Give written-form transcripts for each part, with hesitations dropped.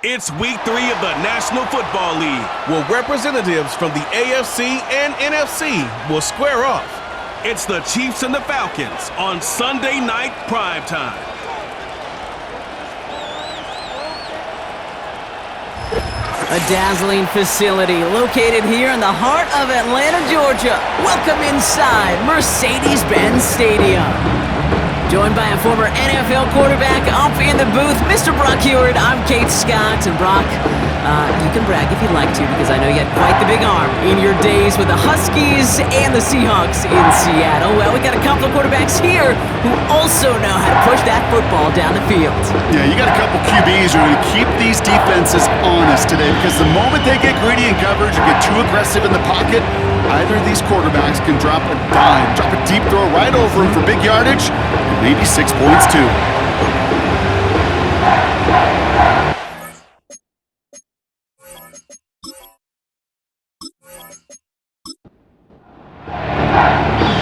It's week 3 of the National Football League, where representatives from the AFC and NFC will square off. It's the Chiefs and the Falcons on Sunday night primetime. A dazzling facility located here in the heart of Atlanta, Georgia. Welcome inside Mercedes-Benz Stadium. Joined by a former NFL quarterback up in the booth, Mr. Brock Heward. I'm Kate Scott, and Brock, you can brag if you'd like to, because I know you had quite the big arm in your days with the Huskies and the Seahawks in Seattle. Well, we got a couple of quarterbacks here who also know how to push that football down the field. Yeah, you got a couple QBs who are going to keep these defenses honest today, because the moment they get greedy in coverage or get too aggressive in the pocket, either of these quarterbacks can drop a dime, drop a deep throw right over him for big yardage, and maybe 6 points too.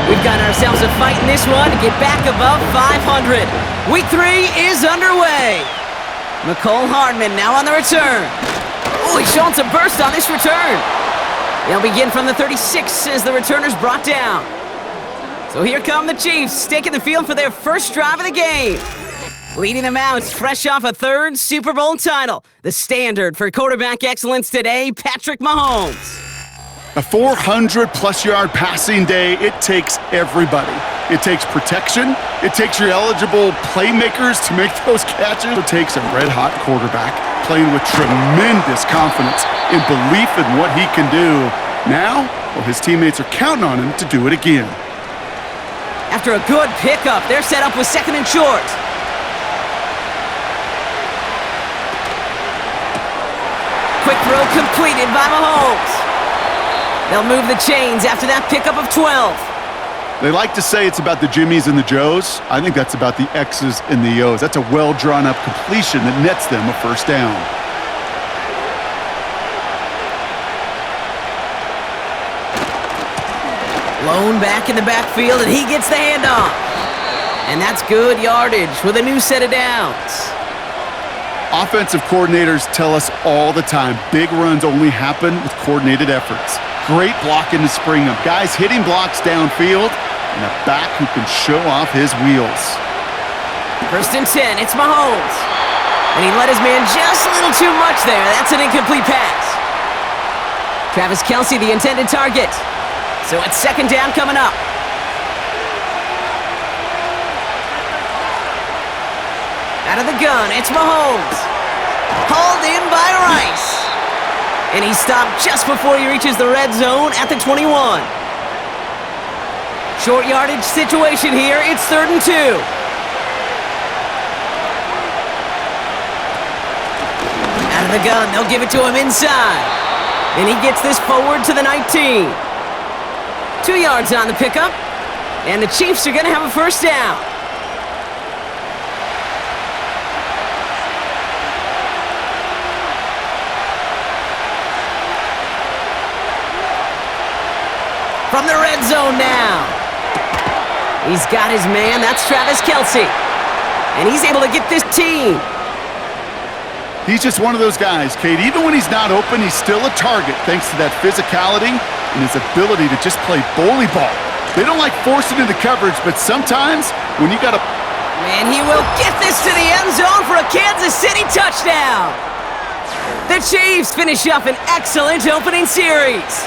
We've got ourselves a fight in this one to get back above 500. Week 3 is underway. McCole Hardman now on the return. Oh, he's showing some burst on this return. They'll begin from the 36 as the returner's brought down. So here come the Chiefs, taking the field for their first drive of the game. Leading them out, fresh off a third Super Bowl title. The standard for quarterback excellence today, Patrick Mahomes. A 400-plus yard passing day, it takes everybody. It takes protection. It takes your eligible playmakers to make those catches. It takes a red-hot quarterback playing with tremendous confidence and belief in what he can do. Now, well, his teammates are counting on him to do it again. After a good pickup, they're set up with second and short. Quick throw completed by Mahomes. They'll move the chains after that pickup of 12. They like to say it's about the Jimmies and the Joes. I think that's about the X's and the O's. That's a well-drawn-up completion that nets them a first down. Lone back in the backfield, and he gets the handoff. And that's good yardage with a new set of downs. Offensive coordinators tell us all the time, big runs only happen with coordinated efforts. Great blocking to spring them. Guys hitting blocks downfield, and a back who can show off his wheels. First and 10, it's Mahomes. And he let his man just a little too much there. That's an incomplete pass. Travis Kelce, the intended target. So it's second down coming up. Out of the gun, it's Mahomes. Hauled in by Rice. And he stopped just before he reaches the red zone at the 21. Short yardage situation here. It's 3rd and 2. Out of the gun, they'll give it to him inside. And he gets this forward to the 19. 2 yards on the pickup. And the Chiefs are going to have a first down. From the red zone now. He's got his man. That's Travis Kelce. And he's able to get this team. He's just one of those guys, Kate. Even when he's not open, he's still a target thanks to that physicality and his ability to just play bully ball. They don't like forcing into coverage, but sometimes when you got to... And he will get this to the end zone for a Kansas City touchdown. The Chiefs finish up an excellent opening series.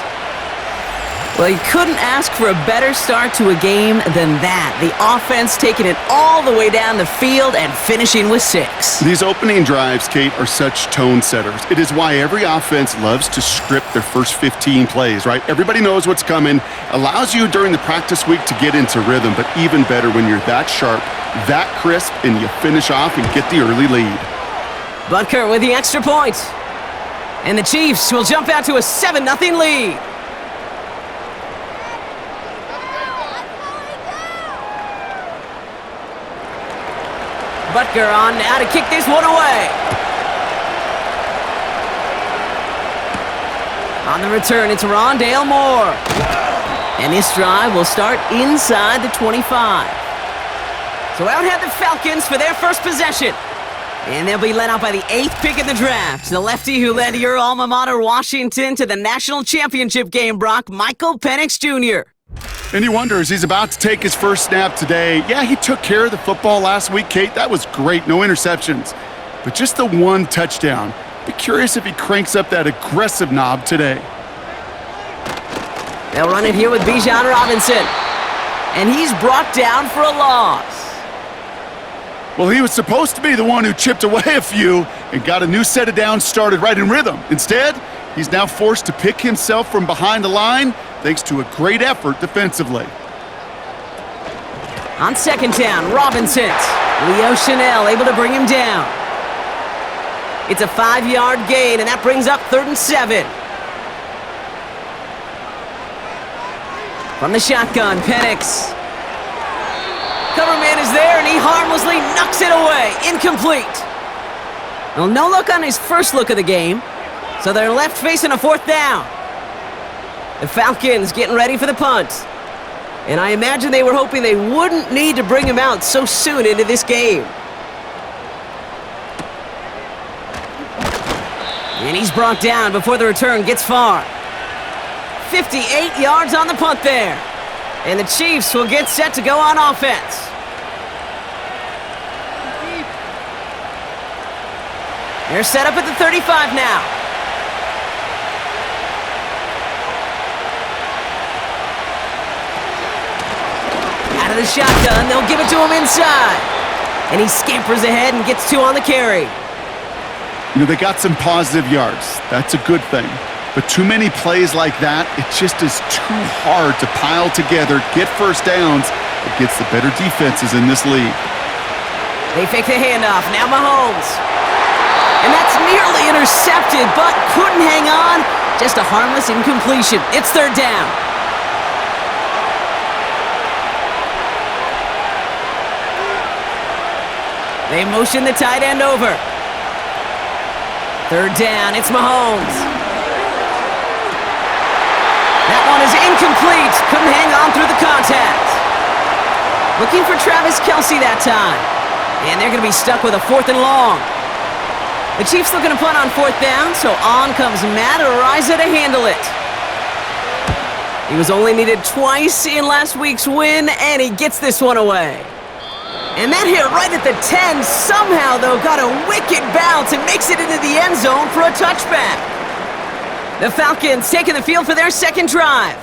Well, you couldn't ask for a better start to a game than that. The offense taking it all the way down the field and finishing with 6. These opening drives, Kate, are such tone setters. It is why every offense loves to script their first 15 plays, right? Everybody knows what's coming. Allows you during the practice week to get into rhythm, but even better when you're that sharp, that crisp, and you finish off and get the early lead. Butker with the extra point. And the Chiefs will jump out to a 7-0 lead. Butker on now to kick this one away. On the return, it's Rondale Moore. And this drive will start inside the 25. So out head the Falcons for their first possession. And they'll be led out by the 8th pick in the draft. The lefty who led your alma mater, Washington, to the national championship game, Brock, Michael Penix Jr. And you wonder, as he's about to take his first snap today, yeah, he took care of the football last week, Kate. That was great, no interceptions. But just the one touchdown. Be curious if he cranks up that aggressive knob today. They'll run it here with Bijan Robinson. And he's brought down for a loss. Well, he was supposed to be the one who chipped away a few and got a new set of downs started right in rhythm. Instead, he's now forced to pick himself from behind the line thanks to a great effort defensively. On second down, Robinson. Leo Chanel able to bring him down. It's a 5-yard gain, and that brings up 3rd and 7. From the shotgun, Penix. Cover man is there, and he harmlessly knocks it away. Incomplete. Well, no look on his first look of the game, so they're left facing a 4th down. The Falcons getting ready for the punt. And I imagine they were hoping they wouldn't need to bring him out so soon into this game. And he's brought down before the return gets far. 58 yards on the punt there. And the Chiefs will get set to go on offense. They're set up at the 35 now. Out of the shotgun, they'll give it to him inside. And he scampers ahead and gets 2 on the carry. You know, they got some positive yards. That's a good thing. But too many plays like that, it just is too hard to pile together, get first downs against the better defenses in this league. They fake the handoff. Now Mahomes. And that's nearly intercepted, but couldn't hang on. Just a harmless incompletion. It's 3rd down. They motion the tight end over. 3rd down. It's Mahomes. That one is incomplete. Couldn't hang on through the contact. Looking for Travis Kelce that time. And they're going to be stuck with a 4th and long. The Chiefs looking to punt on 4th down, so on comes Matt Araiza to handle it. He was only needed twice in last week's win, and he gets this one away. And that hit right at the 10. Somehow, though, got a wicked bounce and makes it into the end zone for a touchback. The Falcons taking the field for their second drive.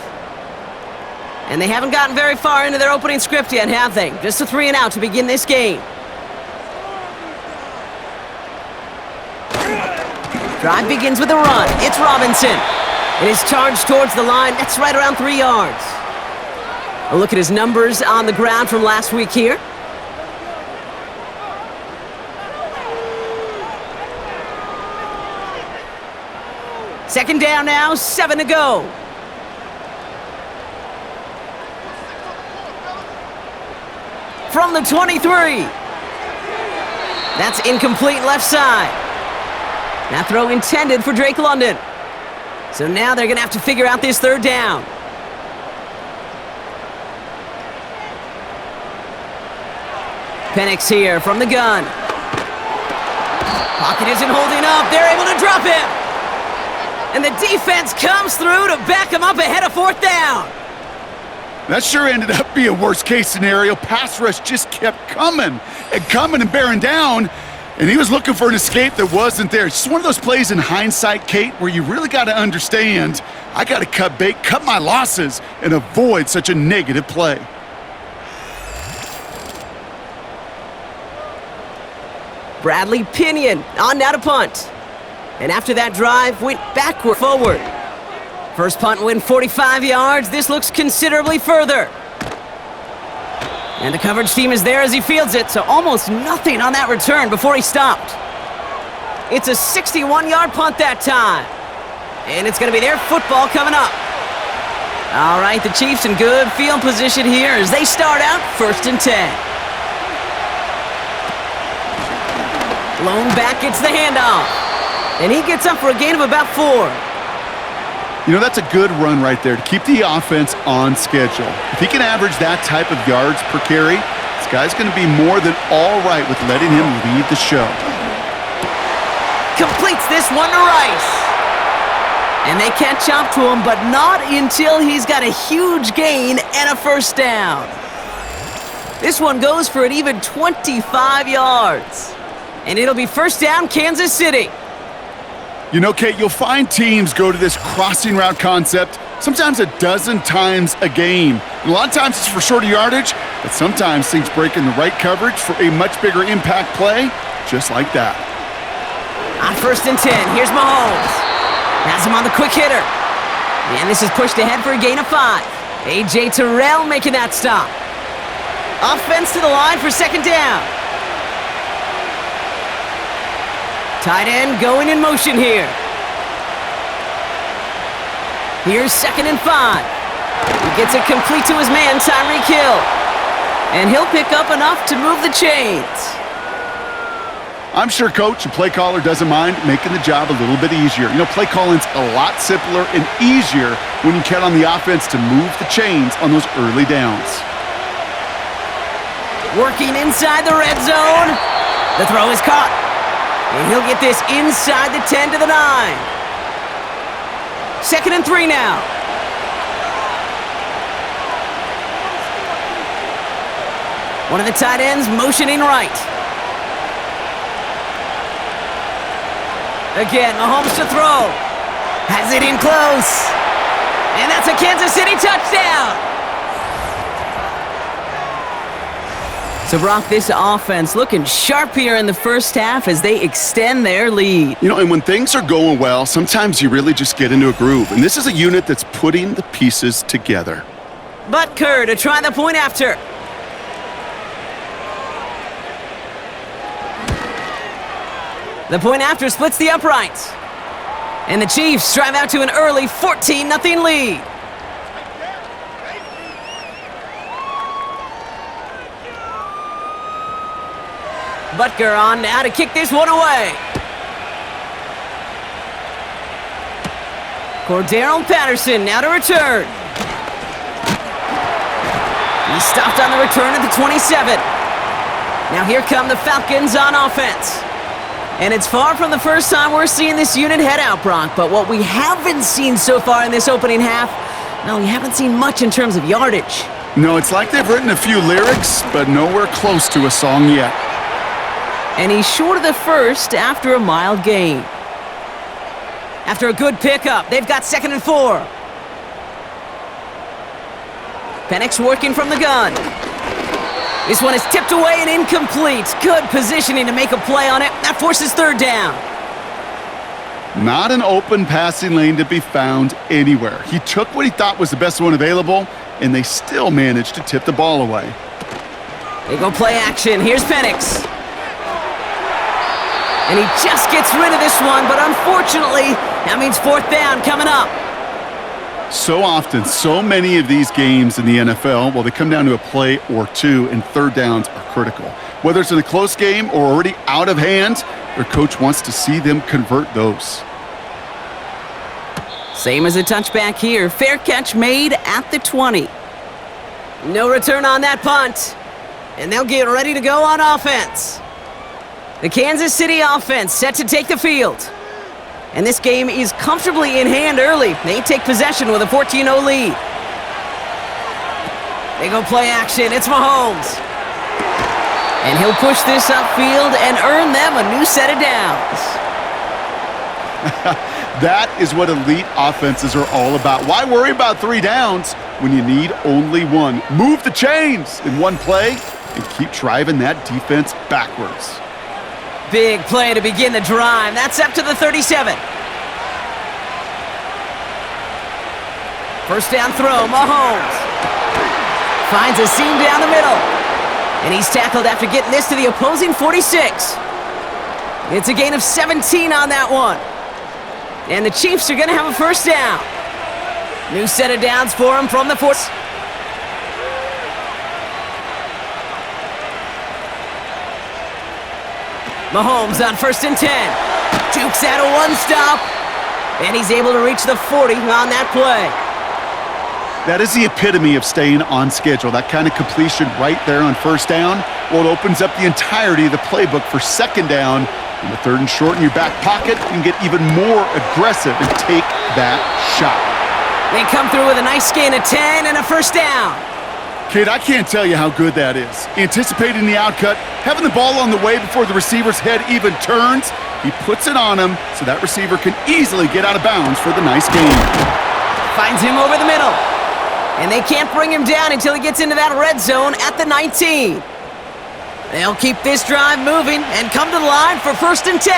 And they haven't gotten very far into their opening script yet, have they? Just a 3-and-out to begin this game. Drive begins with a run. It's Robinson. And his charge towards the line, that's right around 3 yards. A look at his numbers on the ground from last week here. Second down now, 7 to go. From the 23. That's incomplete left side. That throw intended for Drake London. So now they're going to have to figure out this 3rd down. Penix here from the gun. Pocket isn't holding up. They're able to drop him. And the defense comes through to back him up ahead of 4th down. That sure ended up being a worst-case scenario. Pass rush just kept coming and bearing down, and he was looking for an escape that wasn't there. It's just one of those plays in hindsight, Kate, where you really got to understand, I got to cut bait, cut my losses, and avoid such a negative play. Bradley Pinion on now to punt. And after that drive, went backward forward. First punt win 45 yards. This looks considerably further. And the coverage team is there as he fields it, so almost nothing on that return before he stopped. It's a 61-yard punt that time. And it's going to be their football coming up. All right, the Chiefs in good field position here as they start out 1st and 10. Lone back gets the handoff. And he gets up for a gain of about 4. You know, that's a good run right there to keep the offense on schedule. If he can average that type of yards per carry, this guy's going to be more than all right with letting him lead the show. completes this one to Rice. And they catch up to him, but not until he's got a huge gain and a first down. This one goes for an even 25 yards. And it'll be first down, Kansas City. You know, Kate, you'll find teams go to this crossing route concept sometimes a dozen times a game. And a lot of times it's for shorter yardage, but sometimes things break in the right coverage for a much bigger impact play, just like that. On 1st and 10, here's Mahomes. Has him on the quick hitter. And this is pushed ahead for a gain of 5. A.J. Terrell making that stop. Offense to the line for second down. Tight end going in motion here. Here's 2nd and 5. He gets it complete to his man, Tyreek Hill. And he'll pick up enough to move the chains. I'm sure coach and play caller doesn't mind making the job a little bit easier. You know, play calling's a lot simpler and easier when you count on the offense to move the chains on those early downs. Working inside the red zone. The throw is caught. And he'll get this inside the 10 to the 9. 2nd and 3 now. One of the tight ends motioning right. Again, Mahomes to throw. Has it in close. And that's a Kansas City touchdown. So, Brock, this offense looking sharp here in the first half as they extend their lead. You know, and when things are going well, sometimes you really just get into a groove. And this is a unit that's putting the pieces together. Butker to try the point after. The point after splits the uprights. And the Chiefs drive out to an early 14-0 lead. Butker on now to kick this one away. Cordarrelle Patterson now to return. He stopped on the return at the 27. Now here come the Falcons on offense. And it's far from the first time we're seeing this unit head out, Brock. But what we haven't seen so far in this opening half, no, we haven't seen much in terms of yardage. No, it's like they've written a few lyrics, but nowhere close to a song yet. And he's short of the first after a mild gain. After a good pickup, they've got 2nd and 4. Penix working from the gun. This one is tipped away and incomplete. Good positioning to make a play on it. That forces 3rd down. Not an open passing lane to be found anywhere. He took what he thought was the best one available, and they still managed to tip the ball away. They go play action. Here's Penix. And he just gets rid of this one, but unfortunately, that means 4th down coming up. So often, so many of these games in the NFL, well, they come down to a play or two, and 3rd downs are critical. Whether it's in a close game or already out of hand, their coach wants to see them convert those. Same as a touchback here. Fair catch made at the 20. No return on that punt. And they'll get ready to go on offense. The Kansas City offense set to take the field. And this game is comfortably in hand early. They take possession with a 14-0 lead. They go play action. It's Mahomes. And he'll push this upfield and earn them a new set of downs. That is what elite offenses are all about. Why worry about 3 downs when you need only 1? Move the chains in one play and keep driving that defense backwards. Big play to begin the drive. That's up to the 37. First down throw, Mahomes. Finds a seam down the middle. And he's tackled after getting this to the opposing 46. It's a gain of 17 on that one. And the Chiefs are going to have a first down. New set of downs for him from the 40. Mahomes on 1st and 10. Jukes out a 1-stop. And he's able to reach the 40 on that play. That is the epitome of staying on schedule. That kind of completion right there on 1st down. Well, it opens up the entirety of the playbook for 2nd down In the 3rd and short in your back pocket, you can get even more aggressive and take that shot. They come through with a nice gain of 10 and a first down. Kid, I can't tell you how good that is. Anticipating the outcut, having the ball on the way before the receiver's head even turns, he puts it on him so that receiver can easily get out of bounds for the nice gain. Finds him over the middle. And they can't bring him down until he gets into that red zone at the 19. They'll keep this drive moving and come to the line for 1st and 10.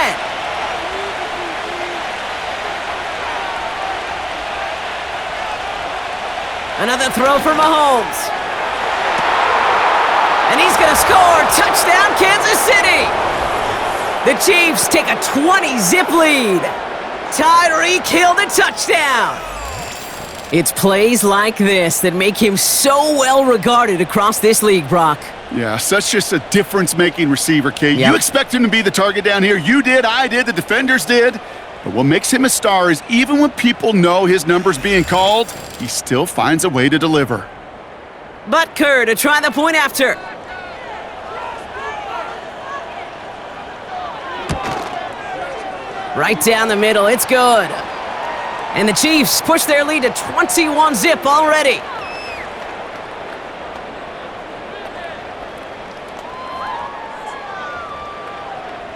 Another throw for Mahomes. And he's going to score. Touchdown, Kansas City. The Chiefs take a 20-zip lead. Tyreek Hill the touchdown. It's plays like this that make him so well regarded across this league, Brock. Yeah, such just a difference-making receiver, Kate. Yep. You expect him to be the target down here. You did, I did, the defenders did. But what makes him a star is even when people know his number's being called, he still finds a way to deliver. Butker to try the point after. Right down the middle, it's good. And the Chiefs push their lead to 21-zip already.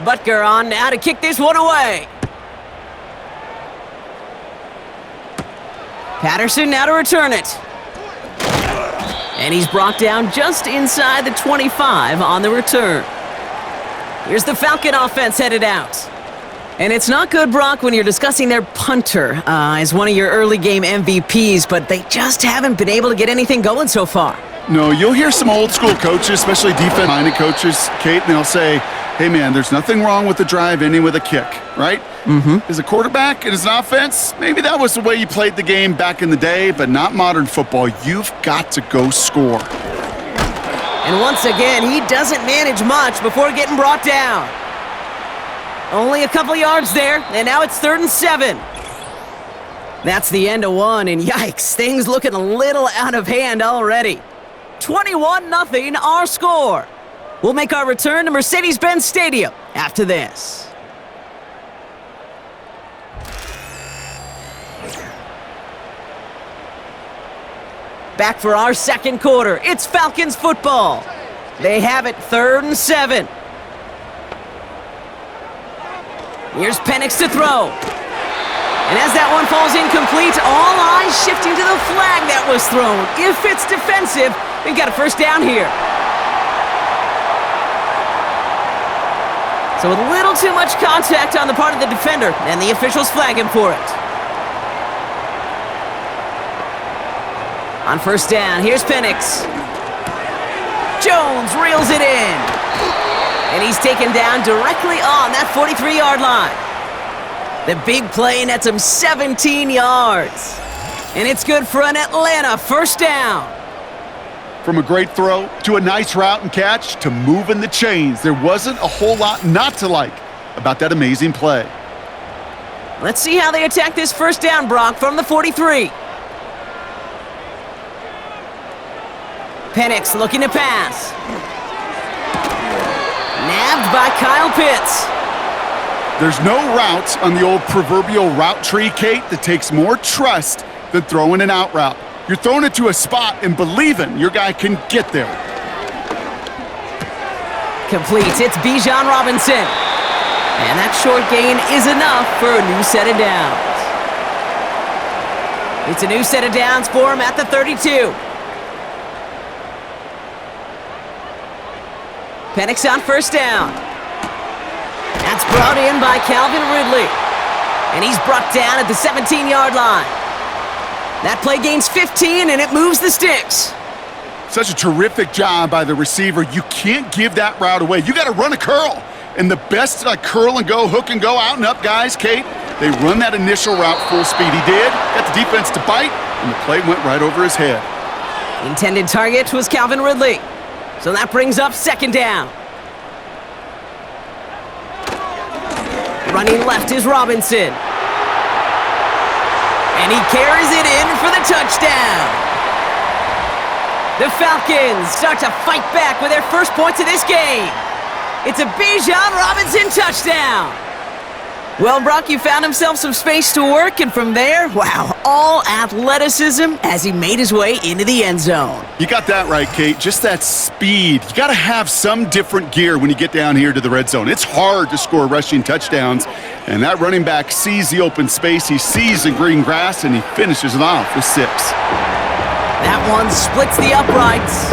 Butker on now to kick this one away. Patterson now to return it. And he's brought down just inside the 25 on the return. Here's the Falcon offense headed out. And it's not good, Brock, when you're discussing their punter as one of your early game MVPs, but they just haven't been able to get anything going so far. No, you'll hear some old school coaches, especially defense-minded coaches, Kate, and they'll say, hey, man, there's nothing wrong with the drive ending with a kick, right? Mm-hmm. As a quarterback and as an offense, maybe that was the way you played the game back in the day, but not modern football. You've got to go score. And once again, he doesn't manage much before getting brought down. Only a couple yards there, and now it's 3rd and 7. That's the end of one, and yikes, things looking a little out of hand already. 21-0 our score. We'll make our return to Mercedes-Benz Stadium after this. Back for our second quarter. It's Falcons football. They have it 3rd and 7. Here's Penix to throw. And as that one falls incomplete, all eyes shifting to the flag that was thrown. If it's defensive, we've got a first down here. So a little too much contact on the part of the defender, and the officials flag him for it. On first down, here's Penix. Jones reels it in. And he's taken down directly on that 43-yard line. The big play nets him 17 yards. And it's good for an Atlanta first down. From a great throw to a nice route and catch to moving the chains, there wasn't a whole lot not to like about that amazing play. Let's see how they attack this first down, Brock, from the 43. Penix looking to pass. Nabbed by Kyle Pitts. There's no route on the old proverbial route tree, Kate, that takes more trust than throwing an out route. You're throwing it to a spot and believing your guy can get there. Complete. It's Bijan Robinson. And that short gain is enough for a new set of downs. It's a new set of downs for him at the 32. Penix on first down. That's brought in by Calvin Ridley. And he's brought down at the 17-yard line. That play gains 15, and it moves the sticks. Such a terrific job by the receiver. You can't give that route away. You got to run a curl. And the best curl and go, hook and go, out and up guys, Kate, they run that initial route full speed. He did, got the defense to bite, and the play went right over his head. Intended target was Calvin Ridley. So that brings up second down. Running left is Robinson. And he carries it in for the touchdown. The Falcons start to fight back with their first points of this game. It's a Bijan Robinson touchdown. Well, Brock, you found himself some space to work, and from there, wow, all athleticism as he made his way into the end zone. You got that right, Kate. Just that speed. You got to have some different gear when you get down here to the red zone. It's hard to score rushing touchdowns, and that running back sees the open space, he sees the green grass, and he finishes it off with 6. That one splits the uprights,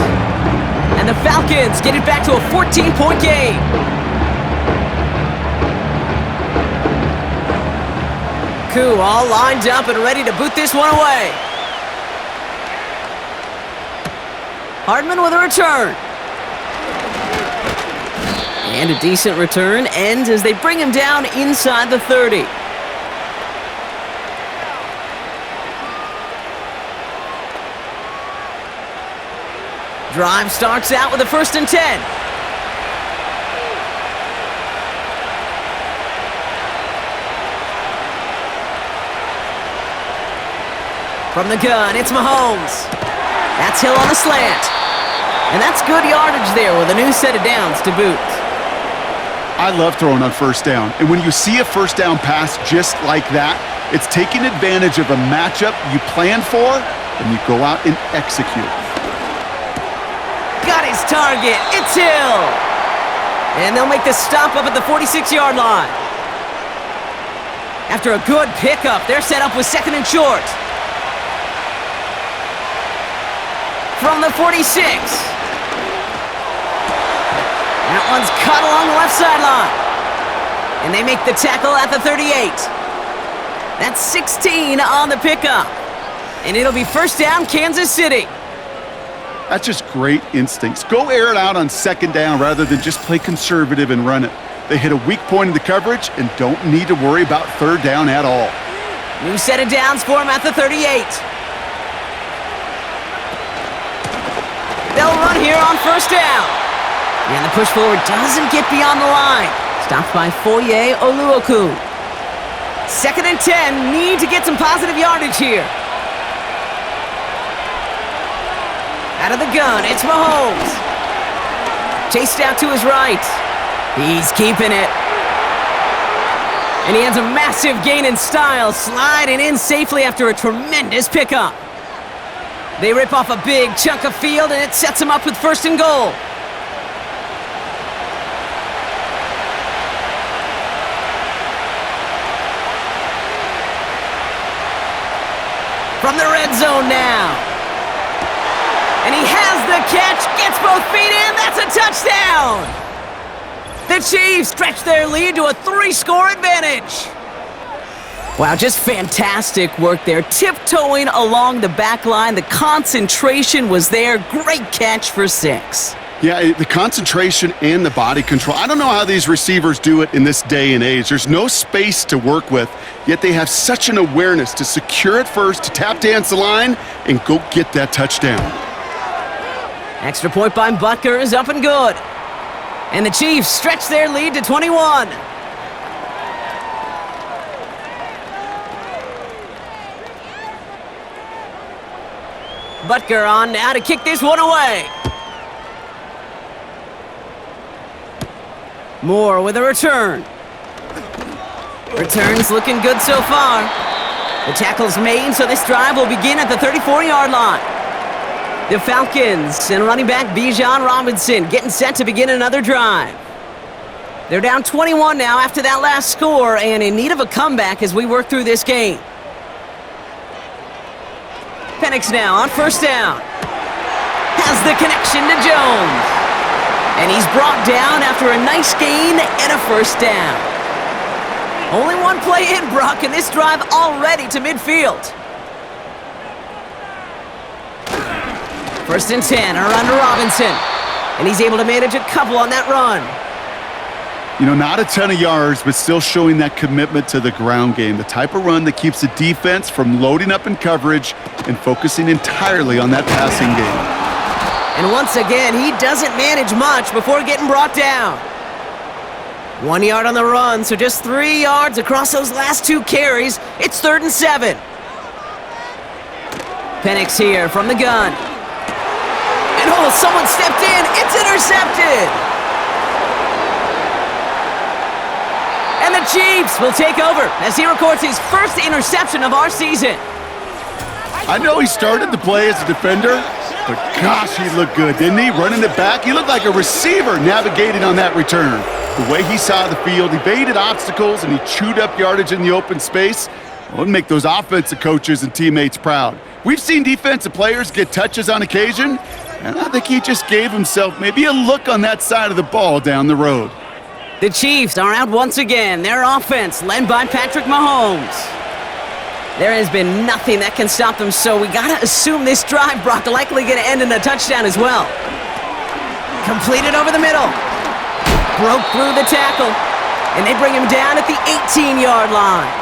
and the Falcons get it back to a 14-point game. Koo all lined up and ready to boot this one away. Hardman with a return. And a decent return ends as they bring him down inside the 30. Drive starts out with a 1st and 10. From the gun, it's Mahomes. That's Hill on the slant. And that's good yardage there with a new set of downs to boot. I love throwing on 1st down. And when you see a 1st down pass just like that, it's taking advantage of a matchup you planned for, and you go out and execute. Got his target. It's Hill. And they'll make the stop up at the 46-yard line. After a good pickup, they're set up with 2nd and short. From the 46. That one's cut along the left sideline. And they make the tackle at the 38. That's 16 on the pickup. And it'll be 1st down, Kansas City. That's just great instincts. Go air it out on 2nd down rather than just play conservative and run it. They hit a weak point in the coverage and don't need to worry about 3rd down at all. New set of downs for him at the 38. They'll run here on 1st down. And the push forward doesn't get beyond the line. Stopped by Foye Oluokun. 2nd and 10, need to get some positive yardage here. Out of the gun, it's Mahomes. Chased out to his right. He's keeping it. And he has a massive gain in style, sliding in safely after a tremendous pickup. They rip off a big chunk of field, and it sets them up with 1st and goal. From the red zone now. And he has the catch, gets both feet in, that's a touchdown! The Chiefs stretch their lead to a 3-score advantage. Wow, just fantastic work there. Tiptoeing along the back line. The concentration was there. Great catch for 6. Yeah, the concentration and the body control. I don't know how these receivers do it in this day and age. There's no space to work with, yet they have such an awareness to secure it first, to tap dance the line, and go get that touchdown. Extra point by Butker is up and good. And the Chiefs stretch their lead to 21. Butker on now to kick this one away. Moore with a return. Returns looking good so far. The tackle's made, so this drive will begin at the 34-yard line. The Falcons and running back Bijan Robinson getting set to begin another drive. They're down 21 now after that last score and in need of a comeback as we work through this game. Penix now on 1st down. Has the connection to Jones. And he's brought down after a nice gain and a 1st down. Only one play in, Brock, and this drive already to midfield. 1st and 10 are under Robinson. And he's able to manage a couple on that run. You know, not a ton of yards, but still showing that commitment to the ground game. The type of run that keeps the defense from loading up in coverage and focusing entirely on that passing game. And once again, he doesn't manage much before getting brought down. 1 yard on the run, so just 3 yards across those last 2 carries. It's 3rd and 7. Penix here from the gun. And oh, someone stepped in. It's intercepted. And the Chiefs will take over as he records his first interception of our season. I know he started to play as a defender, but gosh, he looked good, didn't he? Running it back, he looked like a receiver navigating on that return. The way he saw the field, evaded obstacles, and he chewed up yardage in the open space. It would make those offensive coaches and teammates proud. We've seen defensive players get touches on occasion, and I think he just gave himself maybe a look on that side of the ball down the road. The Chiefs are out once again. Their offense led by Patrick Mahomes. There has been nothing that can stop them, so we gotta assume this drive, Brock, likely gonna end in a touchdown as well. Completed over the middle. Broke through the tackle, and they bring him down at the 18-yard line.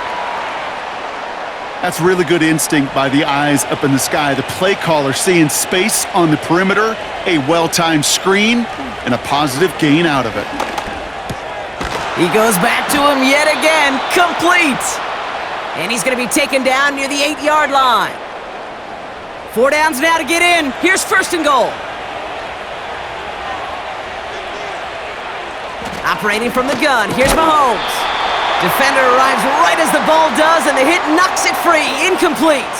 That's really good instinct by the eyes up in the sky. The play caller seeing space on the perimeter, a well-timed screen, and a positive gain out of it. He goes back to him yet again, complete. And he's going to be taken down near the 8-yard line. 4 downs now to get in. Here's first and goal. Operating from the gun, here's Mahomes. Defender arrives right as the ball does, and the hit knocks it free. Incomplete.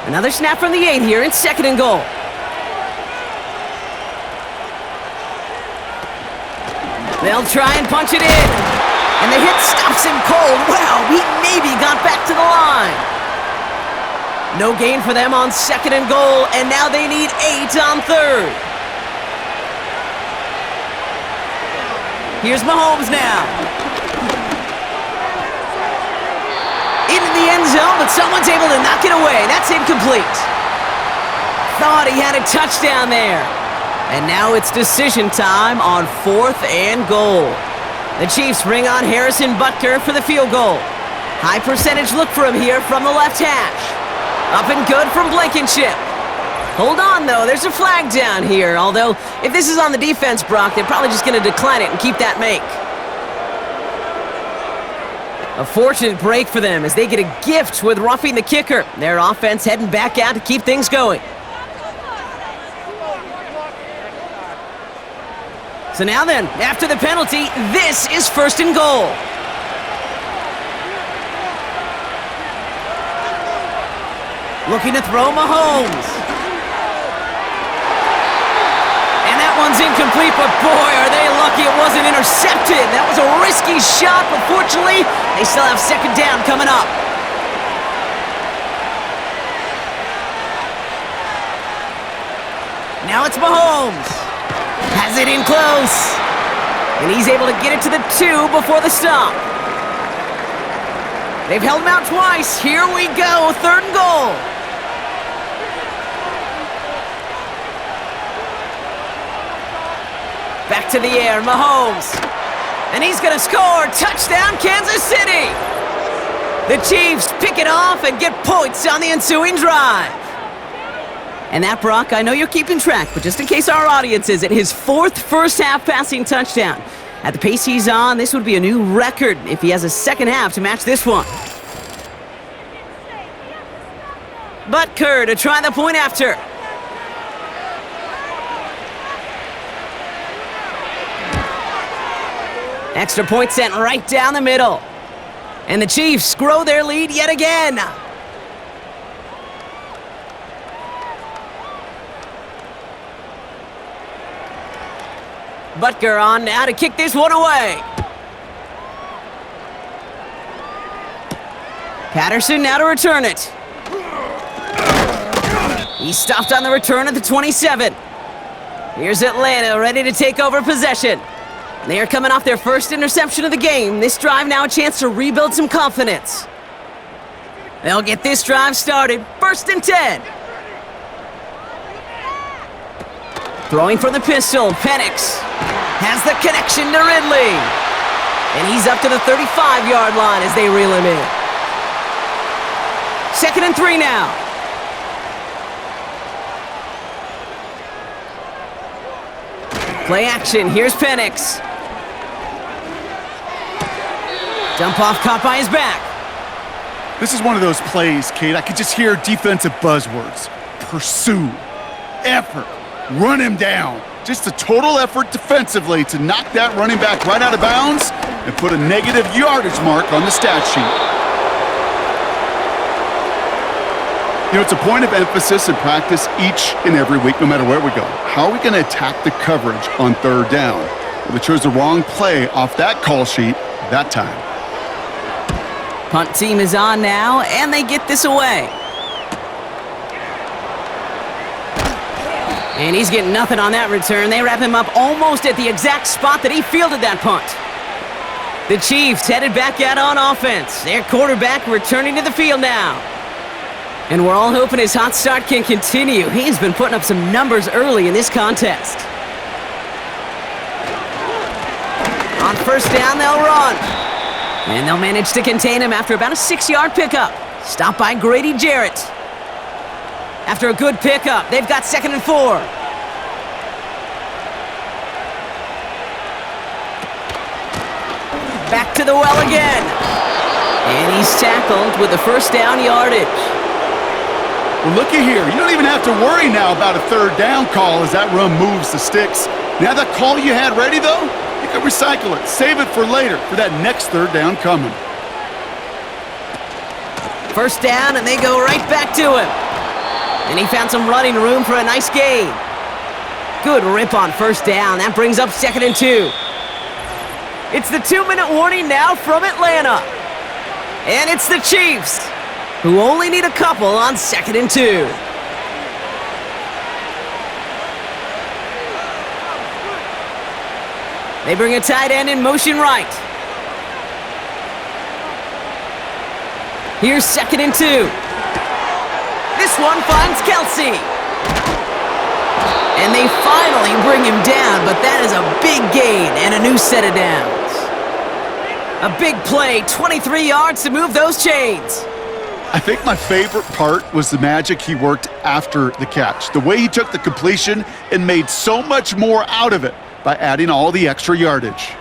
Another snap from the 8 here in second and goal. They'll try and punch it in. And the hit stops him cold. Wow, he maybe got back to the line. No gain for them on second and goal, and now they need 8 on third. Here's Mahomes now. Into the end zone, but someone's able to knock it away. That's incomplete. Thought he had a touchdown there. And now it's decision time on 4th and goal. The Chiefs bring on Harrison Butker for the field goal. High percentage look for him here from the left hash. Up and good from Blankenship. Hold on, though. There's a flag down here. Although, if this is on the defense, Brock, they're probably just going to decline it and keep that make. A fortunate break for them as they get a gift with roughing the kicker. Their offense heading back out to keep things going. So now then, after the penalty, this is first and goal. Looking to throw Mahomes. And that one's incomplete, but boy, are they lucky it wasn't intercepted. That was a risky shot, but fortunately, they still have second down coming up. Now it's Mahomes. Has it in close. And he's able to get it to the 2 before the stop. They've held him out twice. Here we go, third and goal. Back to the air, Mahomes. And he's going to score. Touchdown, Kansas City. The Chiefs pick it off and get points on the ensuing drive. And that, Brock, I know you're keeping track, but just in case our audience isn't, his 4th first-half passing touchdown. At the pace he's on, this would be a new record if he has a second half to match this one. Butker to try the point after. Extra point sent right down the middle. And the Chiefs grow their lead yet again. Butker on now to kick this one away. Patterson now to return it. He stopped on the return at the 27. Here's Atlanta ready to take over possession. They are coming off their first interception of the game. This drive now a chance to rebuild some confidence. They'll get this drive started. 1st and 10. Throwing from the pistol, Penix has the connection to Ridley. And he's up to the 35-yard line as they reel him in. 2nd and 3 now. Play action, here's Penix. Dump off caught by his back. This is one of those plays, Kate, I could just hear defensive buzzwords. Pursue, effort, run him down. Just a total effort defensively to knock that running back right out of bounds and put a negative yardage mark on the stat sheet. You know, it's a point of emphasis in practice each and every week, no matter where we go. How are we going to attack the coverage on third down? Well, they chose the wrong play off that call sheet that time. Punt team is on now, and they get this away. And he's getting nothing on that return. They wrap him up almost at the exact spot that he fielded that punt. The Chiefs headed back out on offense. Their quarterback returning to the field now. And we're all hoping his hot start can continue. He's been putting up some numbers early in this contest. On first down, they'll run. And they'll manage to contain him after about a 6-yard pickup. Stopped by Grady Jarrett. After a good pickup, they've got 2nd and 4. Back to the well again. And he's tackled with the first down yardage. Well, looky here. You don't even have to worry now about a third down call as that run moves the sticks. Now that call you had ready, though, you can recycle it. Save it for later, for that next third down coming. First down, and they go right back to him. And he found some running room for a nice gain. Good rip on first down. That brings up 2nd and 2. It's the 2-minute warning now from Atlanta. And it's the Chiefs, who only need a couple on 2nd and 2. They bring a tight end in motion right. Here's 2nd and 2. This one finds Kelsey. And they finally bring him down, but that is a big gain and a new set of downs. A big play, 23 yards to move those chains. I think my favorite part was the magic he worked after the catch. The way he took the completion and made so much more out of it by adding all the extra yardage.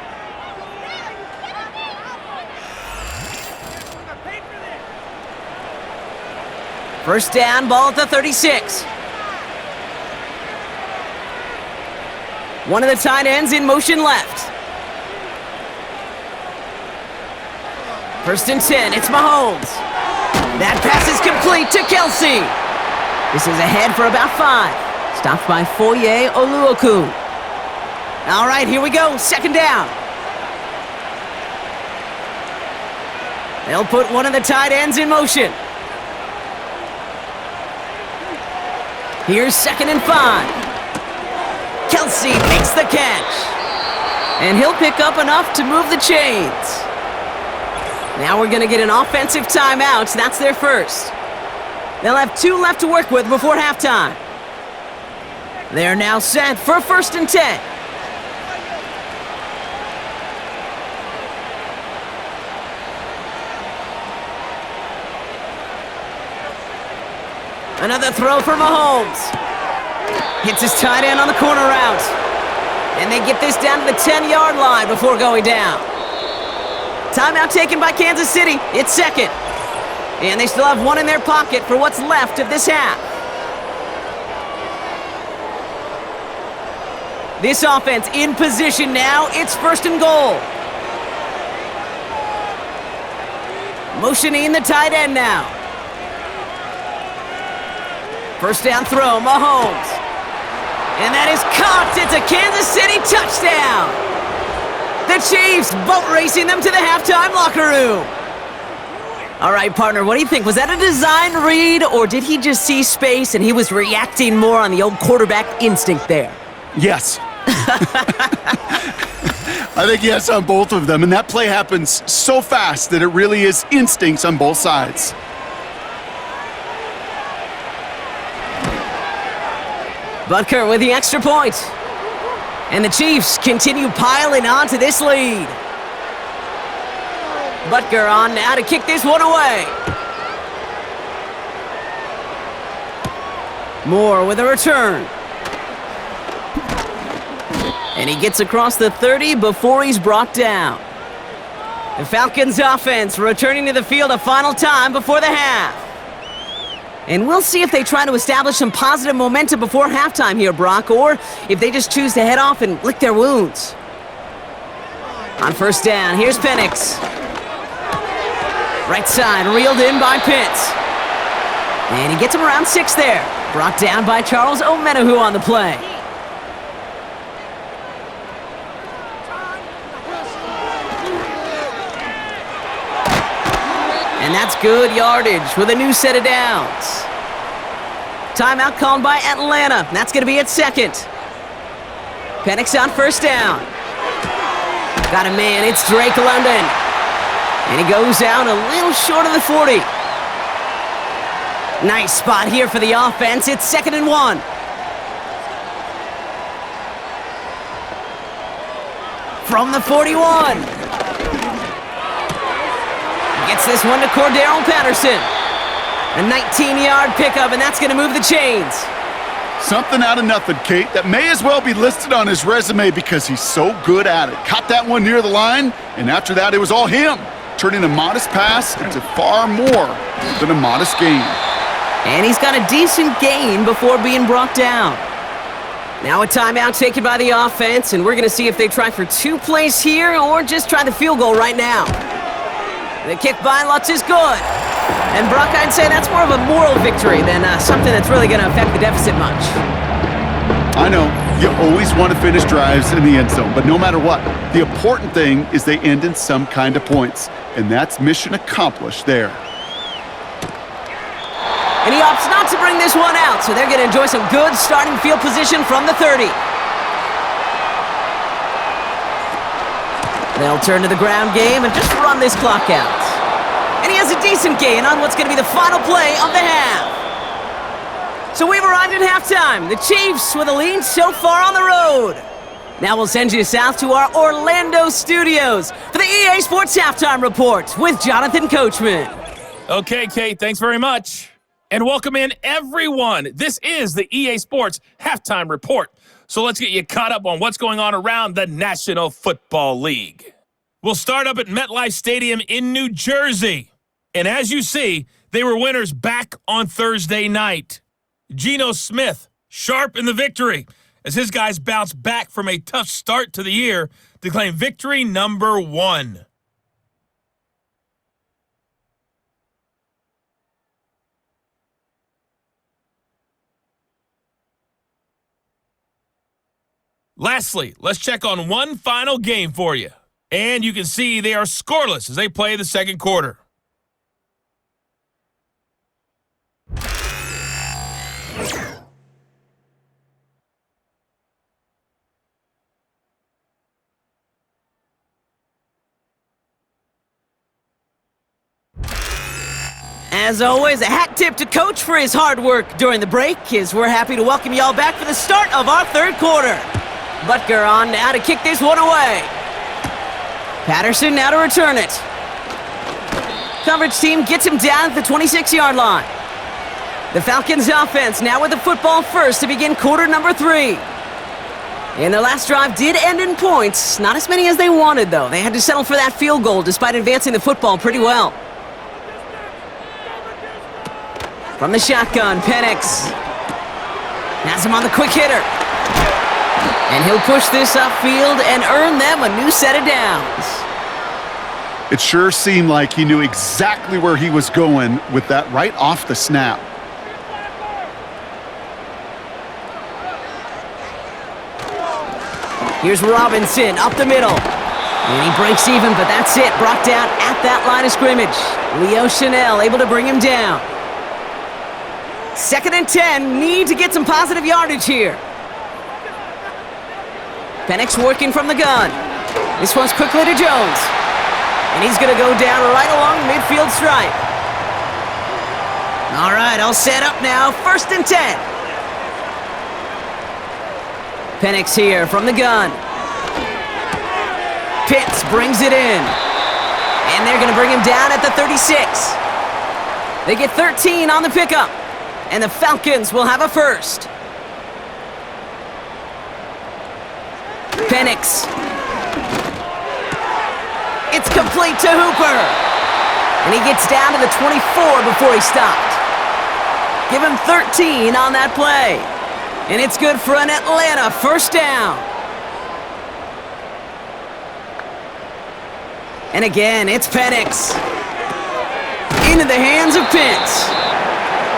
First down, ball at the 36. One of the tight ends in motion left. First and 10, it's Mahomes. That pass is complete to Kelsey. This is ahead for about 5. Stopped by Foye Oluokun. All right, here we go, 2nd down. They'll put one of the tight ends in motion. Here's 2nd and 5. Kelsey makes the catch. And he'll pick up enough to move the chains. Now we're going to get an offensive timeout. That's their first. They'll have 2 left to work with before halftime. They're now set for 1st and 10. Another throw for Mahomes. Hits his tight end on the corner route. And they get this down to the 10-yard line before going down. Timeout taken by Kansas City. It's 2nd. And they still have 1 in their pocket for what's left of this half. This offense in position now. It's 1st and goal. Motioning the tight end now. First down throw, Mahomes. And that is caught. It's a Kansas City touchdown. The Chiefs boat racing them to the halftime locker room. All right, partner, what do you think? Was that a design read, or did he just see space and he was reacting more on the old quarterback instinct there? Yes. I think yes on both of them, and that play happens so fast that it really is instincts on both sides. Butker with the extra point. And the Chiefs continue piling on to this lead. Butker on now to kick this one away. Moore with a return. And he gets across the 30 before he's brought down. The Falcons offense returning to the field a final time before the half. And we'll see if they try to establish some positive momentum before halftime here, Brock, or if they just choose to head off and lick their wounds. On first down, here's Penix. Right side, reeled in by Pitts. And he gets him around 6 there. Brought down by Charles Omenihu on the play. And that's good yardage with a new set of downs. Timeout called by Atlanta. That's going to be at second. Penix on first down. Got a man, it's Drake London. And he goes out a little short of the 40. Nice spot here for the offense. It's 2nd and 1. From the 41. Gets this one to Cordero Patterson. A 19-yard pickup, and that's going to move the chains. Something out of nothing, Kate, that may as well be listed on his resume because he's so good at it. Caught that one near the line, and after that, it was all him, turning a modest pass into far more than a modest gain. And he's got a decent gain before being brought down. Now a timeout taken by the offense, and we're going to see if they try for 2 plays here or just try the field goal right now. The kick by Lutz is good. And Brock, I'd say that's more of a moral victory than something that's really going to affect the deficit much. I know, you always want to finish drives in the end zone, but no matter what, the important thing is they end in some kind of points, and that's mission accomplished there. And he opts not to bring this one out, so they're going to enjoy some good starting field position from the 30. They'll turn to the ground game and just run this clock out. And he has a decent gain on what's going to be the final play of the half. So we've arrived at halftime. The Chiefs with a lead so far on the road. Now we'll send you south to our Orlando studios for the EA Sports Halftime Report with Jonathan Coachman. Okay, Kate, thanks very much. And welcome in, everyone. This is the EA Sports Halftime Report. So let's get you caught up on what's going on around the National Football League. We'll start up at MetLife Stadium in New Jersey. And as you see, they were winners back on Thursday night. Geno Smith, sharp in the victory, as his guys bounce back from a tough start to the year to claim victory number 1. Lastly, let's check on one final game for you. And you can see they are scoreless as they play the second quarter. As always, a hat tip to Coach for his hard work during the break, as we're happy to welcome y'all back for the start of our third quarter. Butker on now to kick this one away. Patterson now to return it. Coverage team gets him down at the 26-yard line. The Falcons offense now with the football first to begin quarter number 3. And their last drive did end in points. Not as many as they wanted, though. They had to settle for that field goal despite advancing the football pretty well. From the shotgun, Penix has him on the quick hitter. And he'll push this upfield and earn them a new set of downs. It sure seemed like he knew exactly where he was going with that right off the snap. Here's Robinson up the middle. And he breaks even, but that's it. Brought down at that line of scrimmage. Leo Chanel able to bring him down. 2nd and 10. Need to get some positive yardage here. Penix working from the gun. This one's quickly to Jones. And he's going to go down right along the midfield stripe. All right, all set up now. 1st and 10. Penix here from the gun. Pitts brings it in. And they're going to bring him down at the 36. They get 13 on the pickup. And the Falcons will have a first. Penix. It's complete to Hooper. And he gets down to the 24 before he stopped. Give him 13 on that play. And it's good for an Atlanta first down. And again, it's Penix. Into the hands of Pitts.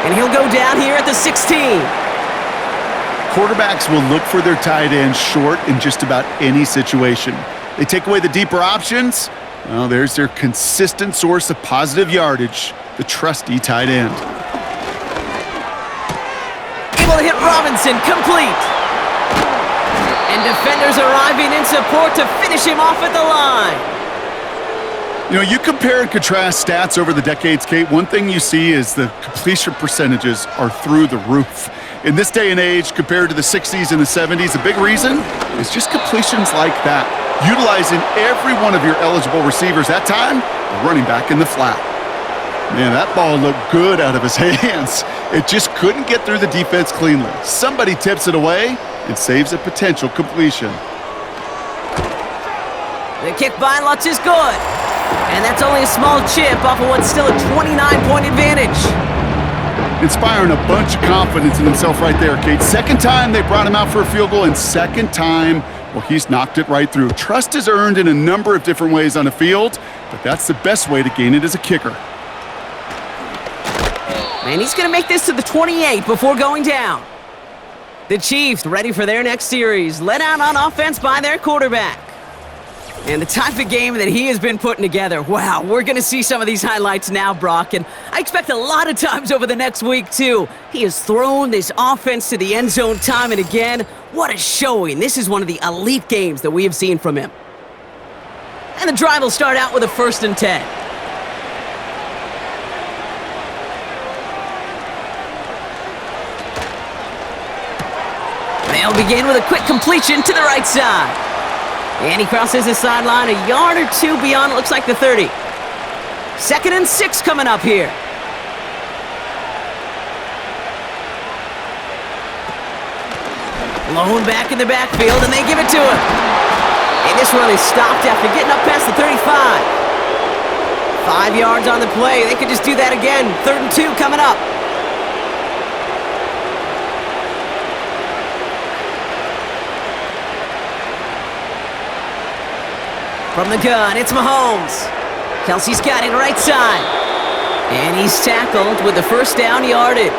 And he'll go down here at the 16. Quarterbacks will look for their tight end short in just about any situation. They take away the deeper options. Well, there's their consistent source of positive yardage, the trusty tight end. Able to hit Robinson, complete. And defenders arriving in support to finish him off at the line. You know, you compare and contrast stats over the decades, Kate. One thing you see is the completion percentages are through the roof. In this day and age, compared to the 60s and the 70s, a big reason is just completions like that. Utilizing every one of your eligible receivers. That time, the running back in the flat. Man, that ball looked good out of his hands. It just couldn't get through the defense cleanly. Somebody tips it away and saves a potential completion. The kick by Lutz is good. And that's only a small chip off of what's still a 29-point advantage. Inspiring a bunch of confidence in himself right there, Kate. Second time they brought him out for a field goal, and second time, well, he's knocked it right through. Trust is earned in a number of different ways on the field, but that's the best way to gain it as a kicker. And he's going to make this to the 28 before going down. The Chiefs ready for their next series, led out on offense by their quarterback. And the type of game that he has been putting together, wow, we're going to see some of these highlights now, Brock, and I expect a lot of times over the next week, too. He has thrown this offense to the end zone time and again. What a showing. This is one of the elite games that we have seen from him. And the drive will start out with a 1st and 10. They'll begin with a quick completion to the right side. And he crosses the sideline a yard or two beyond, it looks like the 30. 2nd and 6 coming up here. Lone back in the backfield, and they give it to him. And this one is stopped after getting up past the 35. 5 yards on the play. They could just do that again. 3rd and 2 coming up. From the gun, it's Mahomes. Kelsey's got it right side. And he's tackled with the first down yardage.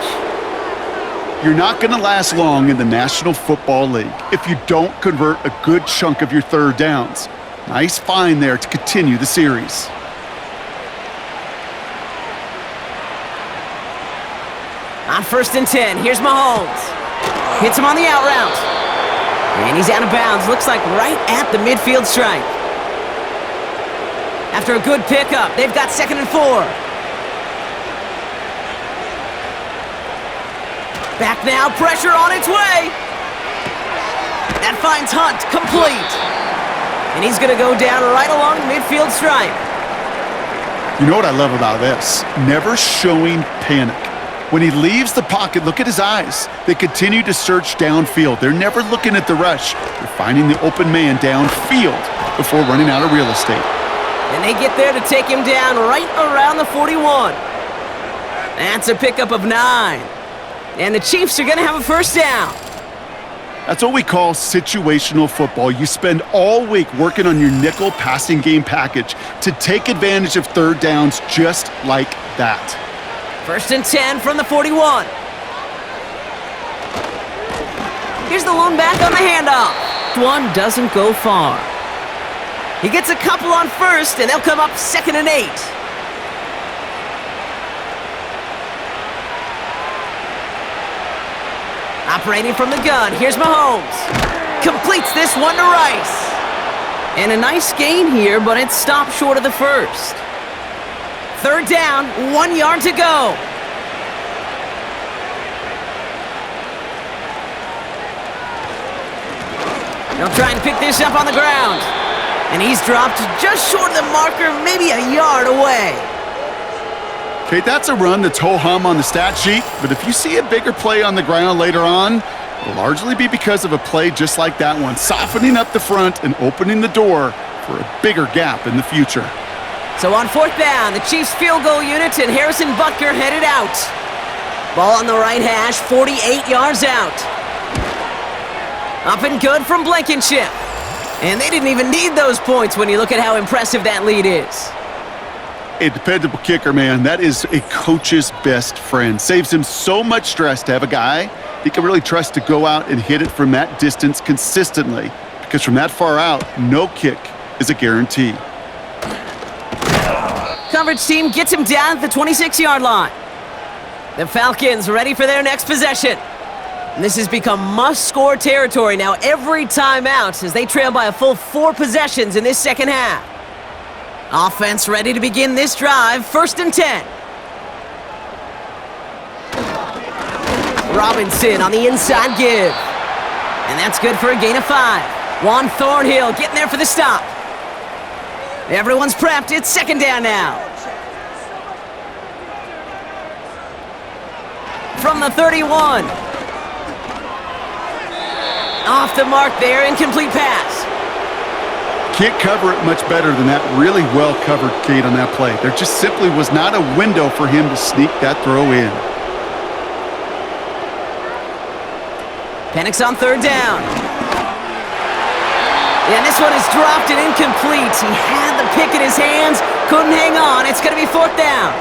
You're not going to last long in the National Football League if you don't convert a good chunk of your third downs. Nice find there to continue the series. On 1st and 10, here's Mahomes. Hits him on the out route. And he's out of bounds, looks like right at the midfield stripe. After a good pickup, they've got 2nd and 4. Back now, pressure on its way. That finds Hunt, complete. And he's going to go down right along the midfield stripe. You know what I love about this? Never showing panic. When he leaves the pocket, look at his eyes. They continue to search downfield. They're never looking at the rush. They're finding the open man downfield before running out of real estate. And they get there to take him down right around the 41. That's a pickup of 9. And the Chiefs are going to have a first down. That's what we call situational football. You spend all week working on your nickel passing game package to take advantage of third downs just like that. 1st and 10 from the 41. Here's the lone back on the handoff. One doesn't go far. He gets a couple on 1st, and they'll come up 2nd and 8. Operating from the gun, here's Mahomes. Completes this one to Rice. And a nice gain here, but it's stopped short of the 1st. 3rd down, 1 yard to go. They'll try and pick this up on the ground. And he's dropped just short of the marker, maybe a yard away. Okay, that's a run that's ho-hum on the stat sheet, but if you see a bigger play on the ground later on, it'll largely be because of a play just like that one, softening up the front and opening the door for a bigger gap in the future. So on 4th down, the Chiefs field goal unit and Harrison Butker headed out. Ball on the right hash, 48 yards out. Up and good from Blankenship. And they didn't even need those points when you look at how impressive that lead is. A dependable kicker, man. That is a coach's best friend. Saves him so much stress to have a guy he can really trust to go out and hit it from that distance consistently. Because from that far out, no kick is a guarantee. Coverage team gets him down at the 26-yard line. The Falcons ready for their next possession. And this has become must-score territory now every time out as they trail by a full 4 possessions in this second half. Offense ready to begin this drive, 1st and 10. Robinson on the inside give. And that's good for a gain of 5. Juan Thornhill getting there for the stop. Everyone's prepped. It's 2nd down now. From the 31. Off the mark there, incomplete pass. Can't cover it much better than that really well-covered Kate on that play. There just simply was not a window for him to sneak that throw in. Penix on 3rd down. And this one is dropped and incomplete. He had the pick in his hands, couldn't hang on. It's going to be 4th down.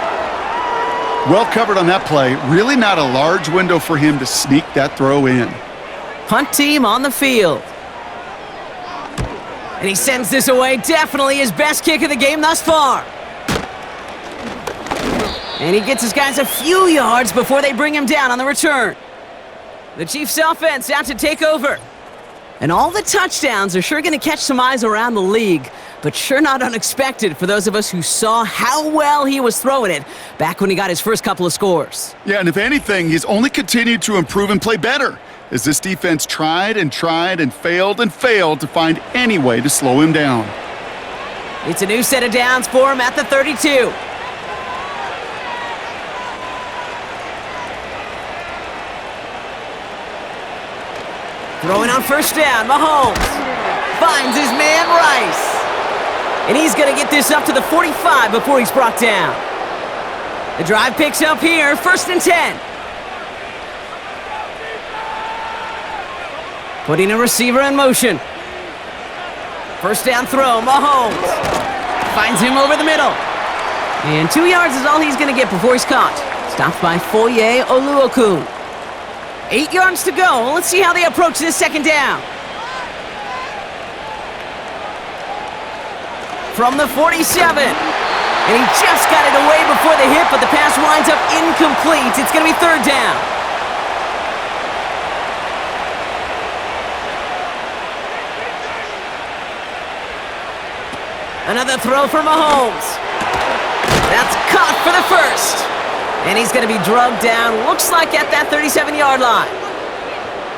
Well covered on that play. Really not a large window for him to sneak that throw in. Punt team on the field. And he sends this away. Definitely his best kick of the game thus far. And he gets his guys a few yards before they bring him down on the return. The Chiefs offense out to take over. And all the touchdowns are sure going to catch some eyes around the league, but sure not unexpected for those of us who saw how well he was throwing it back when he got his first couple of scores. Yeah, and if anything, he's only continued to improve and play better as this defense tried and failed to find any way to slow him down. It's a new set of downs for him at the 32. Throwing on 1st down, Mahomes finds his man Rice. And he's going to get this up to the 45 before he's brought down. The drive picks up here, 1st and 10. Putting a receiver in motion. 1st down throw, Mahomes finds him over the middle. And 2 yards is all he's going to get before he's caught. Stopped by Foye Oluokun. 8 yards to go. Let's see how they approach this 2nd down. From the 47. And he just got it away before the hit, but the pass winds up incomplete. It's going to be 3rd down. Another throw for Mahomes. That's caught for the 1st. And he's going to be drugged down, looks like at that 37-yard line.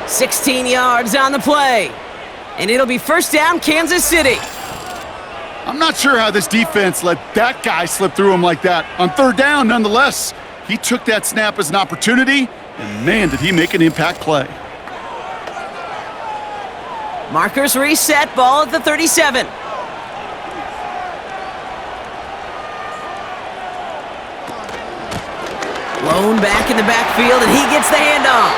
16 yards on the play. And it'll be 1st down, Kansas City. I'm not sure how this defense let that guy slip through him like that. On 3rd down, nonetheless, he took that snap as an opportunity, and man, did he make an impact play. Markers reset, ball at the 37. Blown back in the backfield, and he gets the handoff.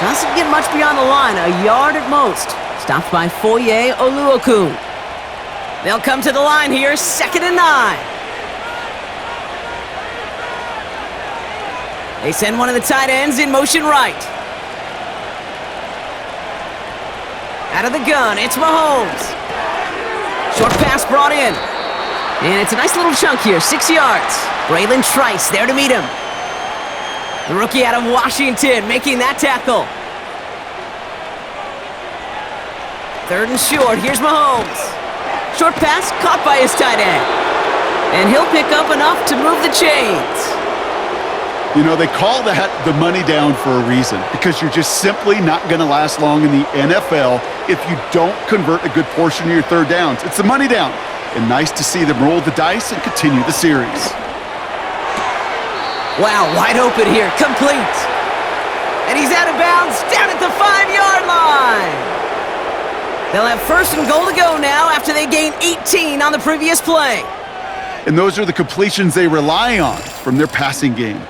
Doesn't get much beyond the line, a yard at most. Stopped by Foye Oluokun. They'll come to the line here, 2nd and 9. They send one of the tight ends in motion right. Out of the gun, it's Mahomes. Short pass brought in. And it's a nice little chunk here, 6 yards. Braylon Trice there to meet him. The rookie out of Washington making that tackle. 3rd and short, here's Mahomes. Short pass caught by his tight end. And he'll pick up enough to move the chains. You know, they call that the money down for a reason, because you're just simply not going to last long in the NFL if you don't convert a good portion of your 3rd downs. It's the money down. And nice to see them roll the dice and continue the series. Wow, wide open here, complete. And he's out of bounds, down at the 5-yard line. They'll have 1st and goal to go now after they gain 18 on the previous play. And those are the completions they rely on from their passing game.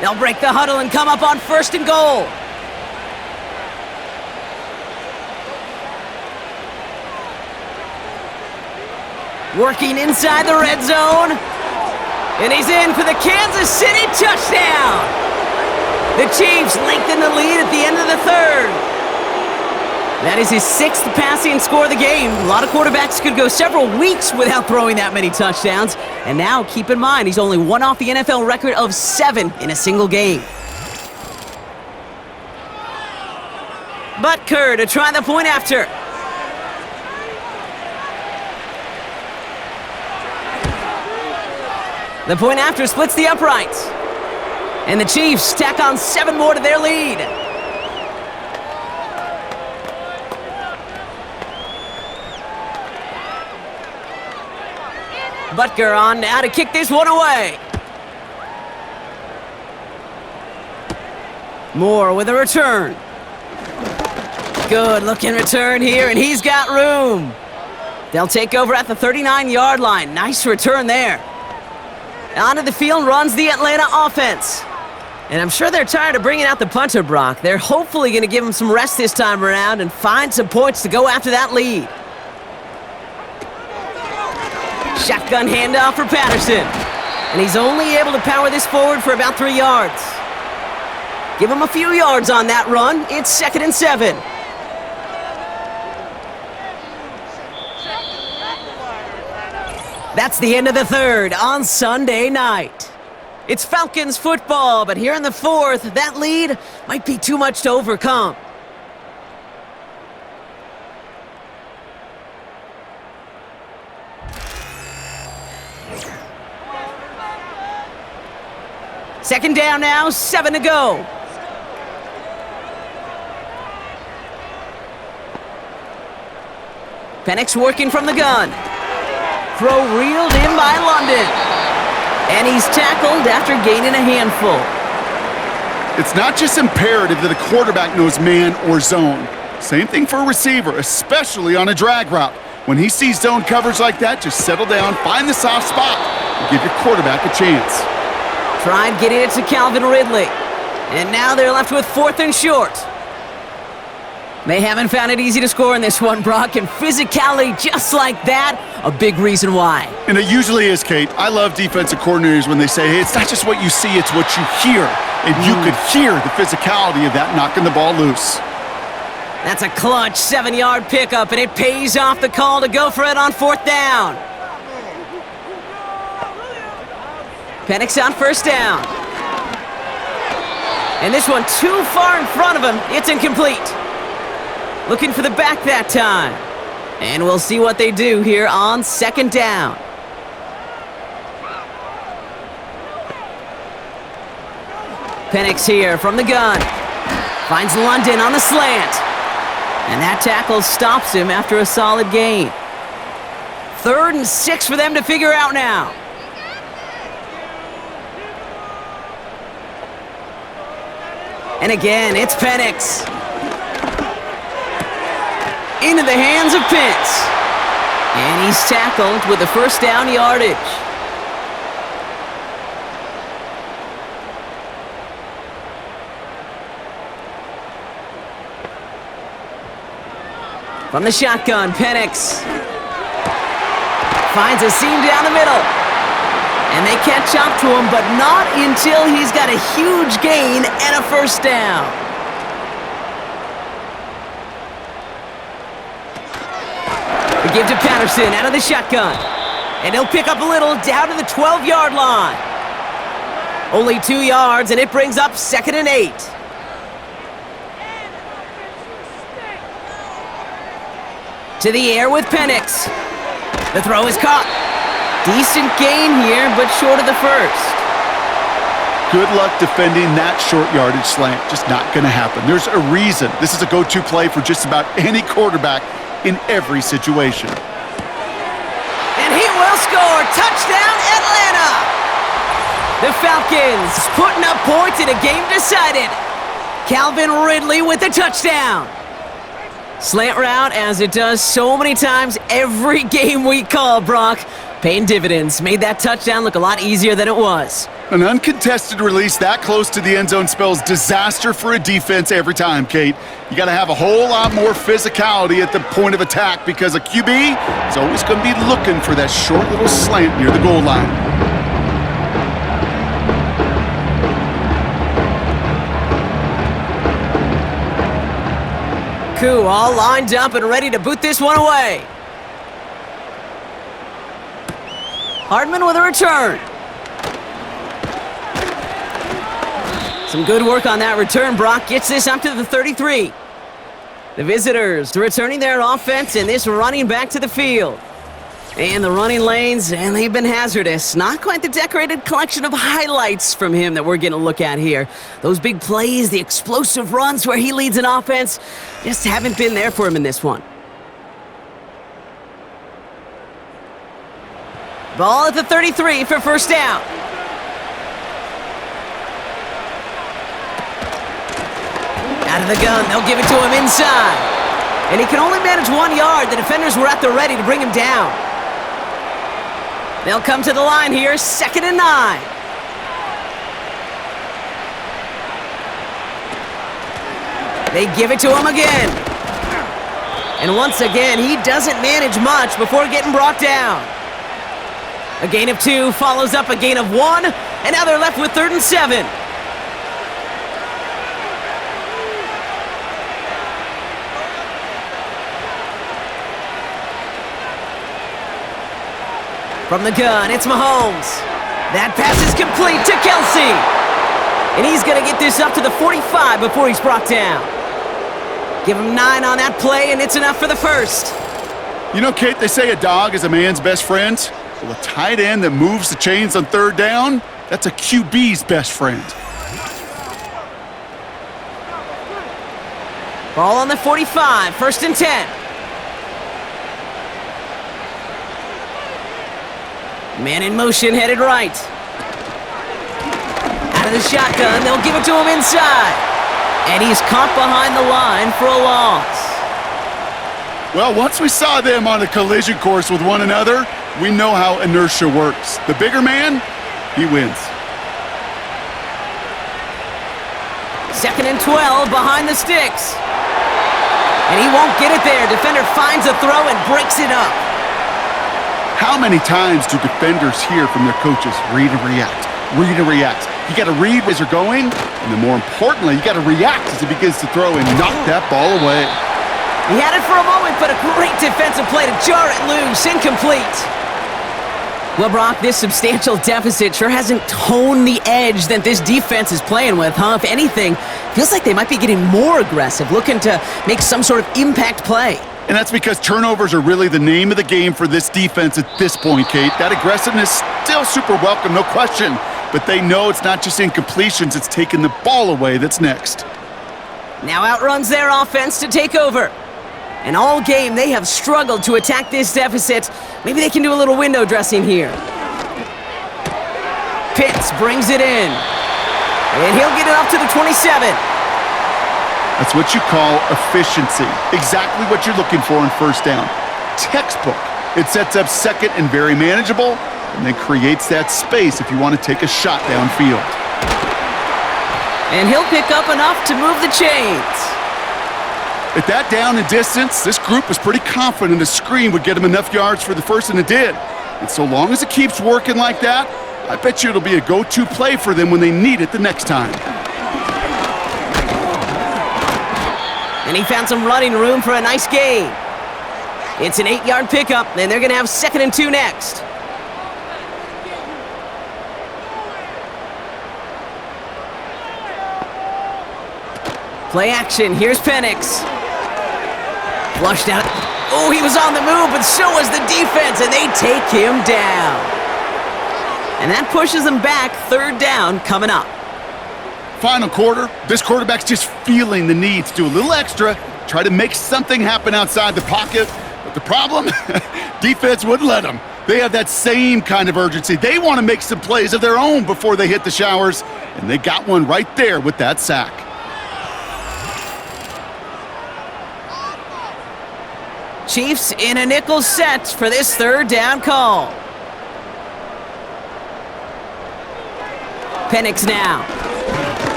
They'll break the huddle and come up on 1st and goal. Working inside the red zone. And he's in for the Kansas City touchdown. The Chiefs lengthen the lead at the end of the 3rd. That is his 6th passing score of the game. A lot of quarterbacks could go several weeks without throwing that many touchdowns. And now, keep in mind, he's only one off the NFL record of 7 in a single game. Butker to try the point after. The point after splits the uprights. And the Chiefs tack on 7 more to their lead. Butker on now to kick this one away. Moore with a return. Good looking return here, and he's got room. They'll take over at the 39-yard line. Nice return there. Onto the field runs the Atlanta offense. And I'm sure they're tired of bringing out the punter, Brock. They're hopefully going to give him some rest this time around and find some points to go after that lead. Shotgun handoff for Patterson. And he's only able to power this forward for about 3 yards. Give him a few yards on that run. It's 2nd and 7. That's the end of the 3rd on Sunday night. It's Falcons football, but here in the 4th, that lead might be too much to overcome. Second down now, 7 to go. Penix working from the gun. Throw reeled in by London. And he's tackled after gaining a handful. It's not just imperative that a quarterback knows man or zone. Same thing for a receiver, especially on a drag route. When he sees zone coverage like that, just settle down, find the soft spot, and give your quarterback a chance. Tried getting it to Calvin Ridley. And now they're left with 4th and short. They haven't found it easy to score in this one, Brock, and physicality just like that, a big reason why. And it usually is, Kate. I love defensive coordinators when they say, hey, it's not just what you see, it's what you hear. And you could hear the physicality of that knocking the ball loose. That's a clutch 7-yard pickup, and it pays off the call to go for it on 4th down. Penix on 1st down. And this one too far in front of him. It's incomplete. Looking for the back that time. And we'll see what they do here on 2nd down. Penix here from the gun. Finds London on the slant. And that tackle stops him after a solid gain. 3rd and 6 for them to figure out now. And again, it's Penix. Into the hands of Pitts. And he's tackled with the 1st down yardage. From the shotgun, Penix finds a seam down the middle. And they catch up to him, but not until he's got a huge gain and a 1st down. They give to Patterson out of the shotgun. And he'll pick up a little down to the 12-yard line. Only 2 yards, and it brings up 2nd and 8. To the air with Penix. The throw is caught. Decent gain here, but short of the 1st. Good luck defending that short yardage slant. Just not going to happen. There's a reason. This is a go-to play for just about any quarterback in every situation. And he will score. Touchdown, Atlanta! The Falcons putting up points in a game decided. Calvin Ridley with the touchdown. Slant route, as it does so many times every game we call, Brock. Paying dividends. Made that touchdown look a lot easier than it was. An uncontested release that close to the end zone spells disaster for a defense every time, Kate. You got to have a whole lot more physicality at the point of attack because a QB is always going to be looking for that short little slant near the goal line. Koo all lined up and ready to boot this one away. Hardman with a return. Some good work on that return. Brock gets this up to the 33. The visitors returning their offense and this running back to the field. And the running lanes, and they've been hazardous. Not quite the decorated collection of highlights from him that we're going to look at here. Those big plays, the explosive runs where he leads an offense, just haven't been there for him in this one. Ball at the 33 for first down. Out of the gun, they'll give it to him inside. And he can only manage 1 yard. The defenders were at the ready to bring him down. They'll come to the line here, 2nd and 9. They give it to him again. And once again, he doesn't manage much before getting brought down. A gain of 2 follows up a gain of 1, and now they're left with 3rd and 7. From the gun, it's Mahomes. That pass is complete to Kelsey. And he's going to get this up to the 45 before he's brought down. Give him 9 on that play, and it's enough for the first. You know, Kate, they say a dog is a man's best friend. Well, a tight end that moves the chains on 3rd down, that's a QB's best friend. Ball on the 45, 1st and 10. Man in motion, headed right. Out of the shotgun, they'll give it to him inside. And he's caught behind the line for a loss. Well, once we saw them on a collision course with one another, we know how inertia works. The bigger man, he wins. 2nd and 12 behind the sticks. And he won't get it there. Defender finds a throw and breaks it up. How many times do defenders hear from their coaches, read and react, read and react? You got to read as you're going, and then more importantly, you got to react as he begins to throw and knock that ball away. He had it for a moment, but a great defensive play to jar it loose, incomplete. Well, Brock, this substantial deficit sure hasn't toned the edge that this defense is playing with, huh? If anything, feels like they might be getting more aggressive, looking to make some sort of impact play. And that's because turnovers are really the name of the game for this defense at this point, Kate. That aggressiveness still super welcome, no question. But they know it's not just incompletions, it's taking the ball away that's next. Now outruns their offense to take over. And all game, they have struggled to attack this deficit. Maybe they can do a little window dressing here. Pitts brings it in. And he'll get it up to the 27. That's what you call efficiency. Exactly what you're looking for on 1st down. Textbook. It sets up 2nd and very manageable, and then creates that space if you want to take a shot downfield. And he'll pick up enough to move the chains. At that down and distance, this group was pretty confident the screen would get him enough yards for the first, and it did. And so long as it keeps working like that, I bet you it'll be a go-to play for them when they need it the next time. And he found some running room for a nice gain. It's an 8-yard pickup, and they're going to have 2nd and 2 next. Play action, here's Penix. Flushed out. Oh, he was on the move, but so was the defense, and they take him down. And that pushes them back, 3rd down coming up. Final quarter, this quarterback's just feeling the need to do a little extra, try to make something happen outside the pocket. But the problem, defense wouldn't let them. They have that same kind of urgency. They want to make some plays of their own before they hit the showers, and they got one right there with that sack. Chiefs in a nickel set for this 3rd down call. Penix now.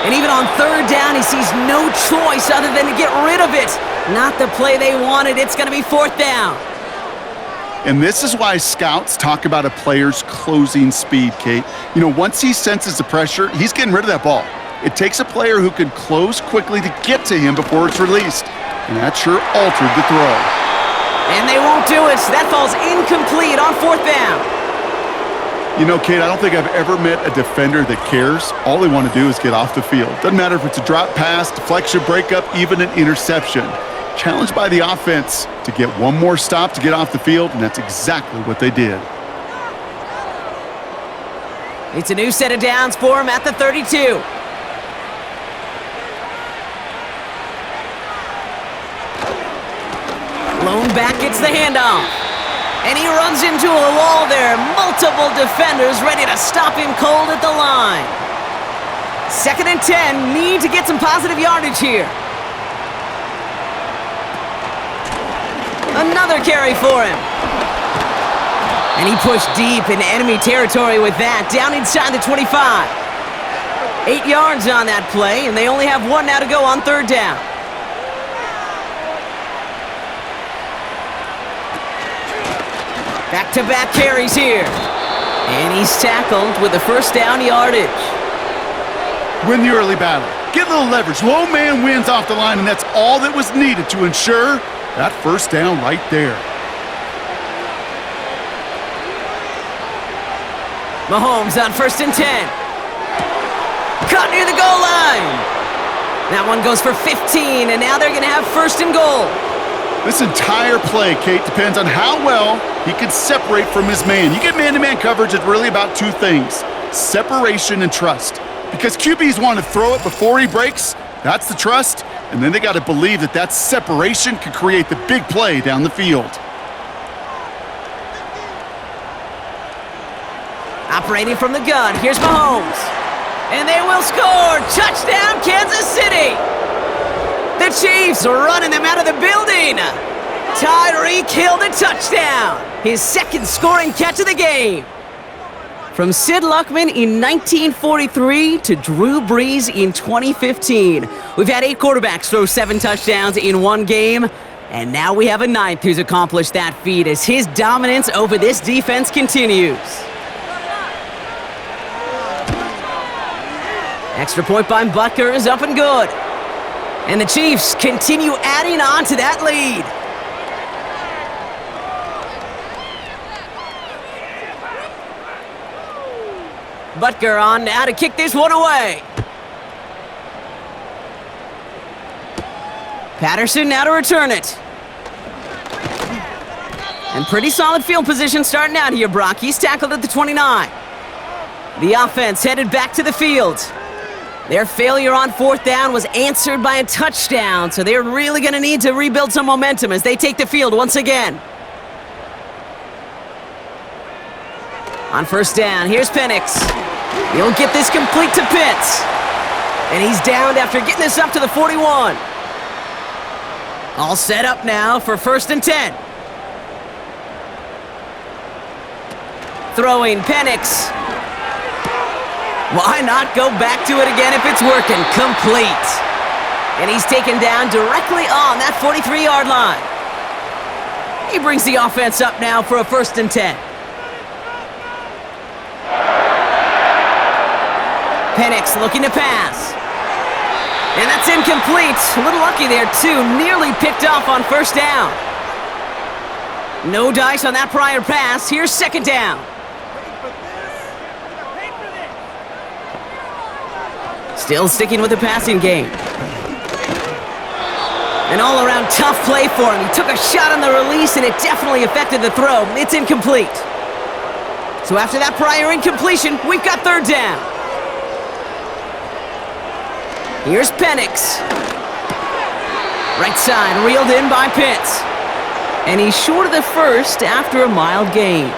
And even on third down, he sees no choice other than to get rid of it. Not the play they wanted. It's going to be fourth down. And this is why scouts talk about a player's closing speed, Kate. You know, once he senses the pressure, he's getting rid of that ball. It takes a player who can close quickly to get to him before it's released. And that sure altered the throw. And they won't do it. That falls incomplete on fourth down. You know, Kate, I don't think I've ever met a defender that cares. All they want to do is get off the field. Doesn't matter if it's a drop pass, deflection, breakup, even an interception. Challenged by the offense to get one more stop to get off the field, and that's exactly what they did. It's a new set of downs for him at the 32. Lone back gets the handoff. And he runs into a wall there. Multiple defenders ready to stop him cold at the line. 2nd and 10, need to get some positive yardage here. Another carry for him. And he pushed deep in enemy territory with that, down inside the 25. 8 yards on that play, and they only have 1 now to go on third down. Back-to-back carries here. And he's tackled with the first down yardage. Win the early battle. Get a little leverage. Low man wins off the line, and that's all that was needed to ensure that first down right there. Mahomes on 1st and 10. Caught near the goal line. That one goes for 15, and now they're going to have 1st and goal. This entire play, Kate, depends on how well he can separate from his man. You get man-to-man coverage, it's really about 2 things: separation and trust. Because QBs want to throw it before he breaks, that's the trust, and then they got to believe that that separation can create the big play down the field. Operating from the gun, here's Mahomes. And they will score! Touchdown, Kansas City! The Chiefs are running them out of the building! Tyreek Hill the touchdown! His 2nd scoring catch of the game! From Sid Luckman in 1943 to Drew Brees in 2015. We've had 8 quarterbacks throw 7 touchdowns in one game, and now we have a 9th who's accomplished that feat as his dominance over this defense continues. Extra point by Butker is up and good. And the Chiefs continue adding on to that lead. Butker on now to kick this one away. Patterson now to return it. And pretty solid field position starting out here, Brock. He's tackled at the 29. The offense headed back to the field. Their failure on 4th down was answered by a touchdown, so they're really going to need to rebuild some momentum as they take the field once again. On 1st down, here's Penix. He'll get this complete to Pitts. And he's downed after getting this up to the 41. All set up now for 1st and 10. Throwing Penix. Why not go back to it again if it's working? Complete. And he's taken down directly on that 43-yard line. He brings the offense up now for a 1st and 10. Penix looking to pass. And that's incomplete. A little lucky there, too. Nearly picked off on 1st down. No dice on that prior pass. Here's 2nd down. Still sticking with the passing game. An all-around tough play for him. He took a shot on the release, and it definitely affected the throw. It's incomplete. So after that prior incompletion, we've got 3rd down. Here's Penix. Right side, reeled in by Pitts. And he's short of the 1st after a mild gain.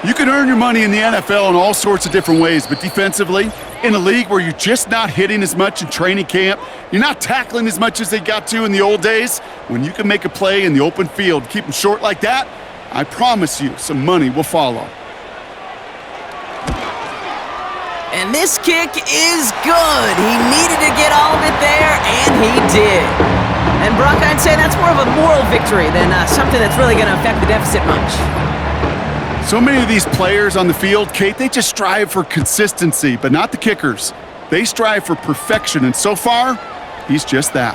You can earn your money in the NFL in all sorts of different ways, but defensively, in a league where you're just not hitting as much in training camp, you're not tackling as much as they got to in the old days, when you can make a play in the open field, keep them short like that, I promise you some money will follow. And this kick is good. He needed to get all of it there, and he did. And Brock, I'd say that's more of a moral victory than something that's really going to affect the deficit much. So many of these players on the field, Kate, they just strive for consistency, but not the kickers. They strive for perfection, and so far, he's just that.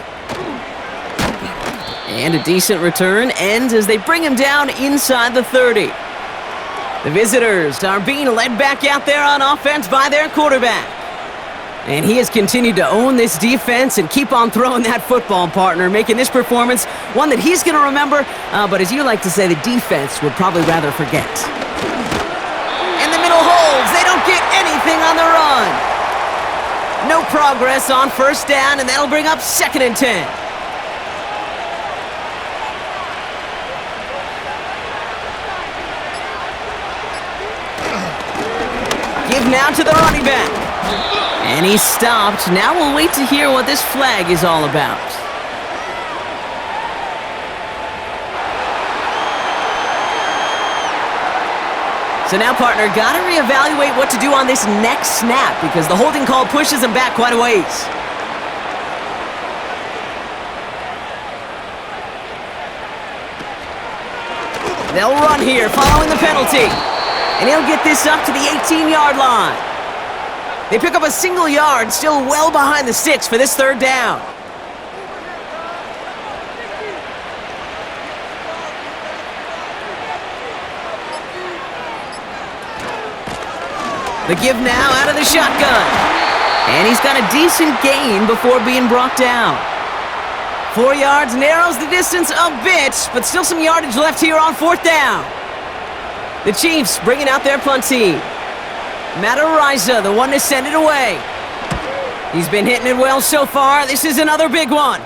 And a decent return ends as they bring him down inside the 30. The visitors are being led back out there on offense by their quarterback. And he has continued to own this defense and keep on throwing that football, partner, making this performance one that he's going to remember, but as you like to say, the defense would probably rather forget. In the middle holds. They don't get anything on the run. No progress on first down, and that'll bring up 2nd and 10. Give now to the running back. And he's stopped. Now we'll wait to hear what this flag is all about. So now, partner, got to reevaluate what to do on this next snap because the holding call pushes him back quite a ways. They'll run here following the penalty. And he'll get this up to the 18-yard line. They pick up a single yard, still well behind the sticks for this 3rd down. The give now out of the shotgun. And he's got a decent gain before being brought down. 4 yards narrows the distance a bit, but still some yardage left here on 4th down. The Chiefs bringing out their punt team. Matt Ariza, the one to send it away. He's been hitting it well so far. This is another big one.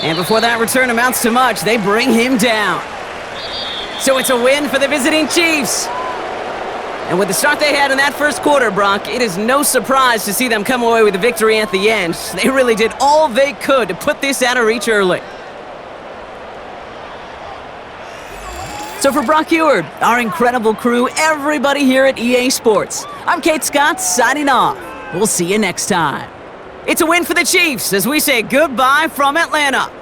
And before that return amounts to much, they bring him down. So it's a win for the visiting Chiefs. And with the start they had in that first quarter, Brock, it is no surprise to see them come away with a victory at the end. They really did all they could to put this out of reach early. So for Brock Heward, our incredible crew, everybody here at EA Sports, I'm Kate Scott signing off. We'll see you next time. It's a win for the Chiefs as we say goodbye from Atlanta.